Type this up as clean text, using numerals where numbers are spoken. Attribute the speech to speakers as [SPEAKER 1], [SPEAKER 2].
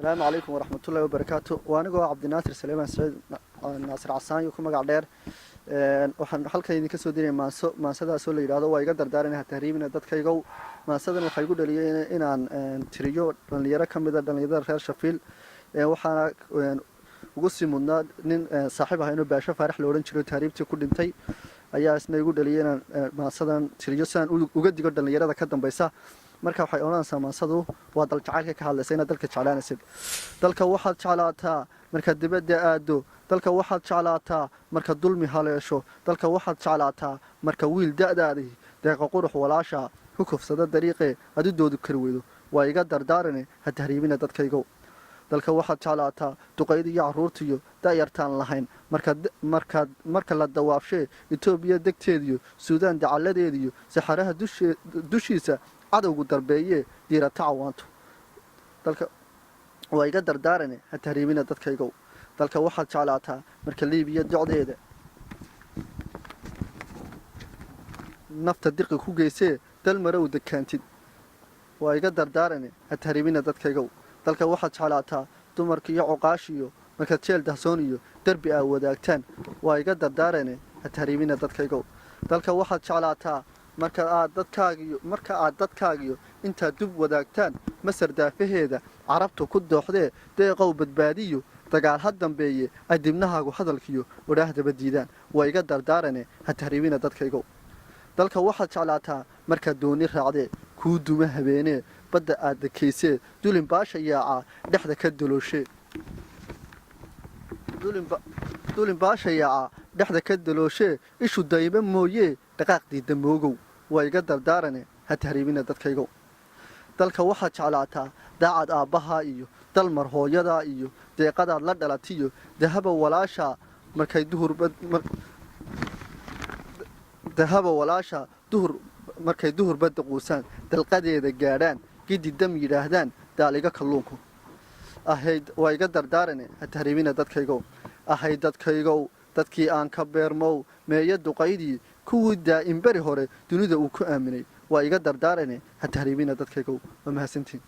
[SPEAKER 1] السلام عليكم ورحمة الله وبركاته وأنا جو عبد الناصر سليمان سعيد ناصر عصان يكون مقع دير waxaan halka idin ka soo diray maasadaas oo la yiraahdo waa iga dardaaranahay tahriibina dadkayga maasadan waxay igu dhaliyeen inaan tiriyo dhalinyaro kamid ah dhalinyarada reer Shafiil waxaana ugu simudnaa nin saaxiib ah inuu baasha faarax la oran jiray tahriibtii ku dhintay ayaa isna igu dhaliyeen inaan maasadan tiriyo saan uga digo dhalinyarada ka dambaysa marka waxay oranaysaa maasadu waa dal jacaylka ka hadlaysa in dalka jeclaanaysid dalka waxaad jeclaataa marka dibadda aado dalka waxaad jeclaataa marka dulmi haleesho dalka waxaad jeclaataa marka wiil da'daadii deeqa qurux walaasha ku kufsada dariiqe adidoodu kar weydo waa iga dardaarane ha tahriibina dadkaygo dalka waxaad jeclaataa duqaydii iyo caruurtiyo da'yartaan lahayn marka la dawaafshe Itoobiya degteediyo Suudaan dacaladeediyo saxaraha dushiisa cadawgu darbeeye diirata cawaanto dalka waa iga dardaarane ha tahriibina dadkaygo dalka waxaad jeclaataa marka Liibiya docdeeda nafta diqi ku geysee dal marow dekaantid waa iga dardaarane ha tahriibina dadkaygo dalka waxaad jeclaataa dumarka iyo cuqaashiyo marka jeel dahsoon iyo darbi ay wadaagtaan waa iga dardaarane ha tahriibina dadkaygo dalka waxaad jeclaataa marka aad dadkaagiyo inta dub wadaagtaan masar daafaheeda carabtu ku dooxdee deeqow badbaadiyo dagaal ha dambeeye ay dibnahaagu hadalkiyo wadhaahdaba diidaan waa iga dardaarane ha tahriibina dadkaygo dalka waxaad jeclaataa marka dooni raacdee kuu duma habeenee badda aad dakeysee dulin baasha yaaca dhexda ka dalooshe dulin baasha yaaca dhexda ka dalooshe ishu dayba mooyee dhaqaaqdii damoogow waa iga dardaarane ha tahriibina dadkaygo dalka waxaad jeclaataa daacad aabbaha iyo dalmar hooyada iyo deeqadaad la dhalatiyo dahaba walaasha markay duhur badda quusaan dalqadeeda gaadhaan gidi dam yidhaahdaan daaliga kalluunku ahayd waa iga dardaarane ha tahriibina dadkaygo ahayd dadkaygow dadkii aan ka beermow meeya duqaydii kuwii daa'im bari hore dunida uu ku aaminay waa iga dardaarane ha tahriibina dadkaygo waa mahadsantiin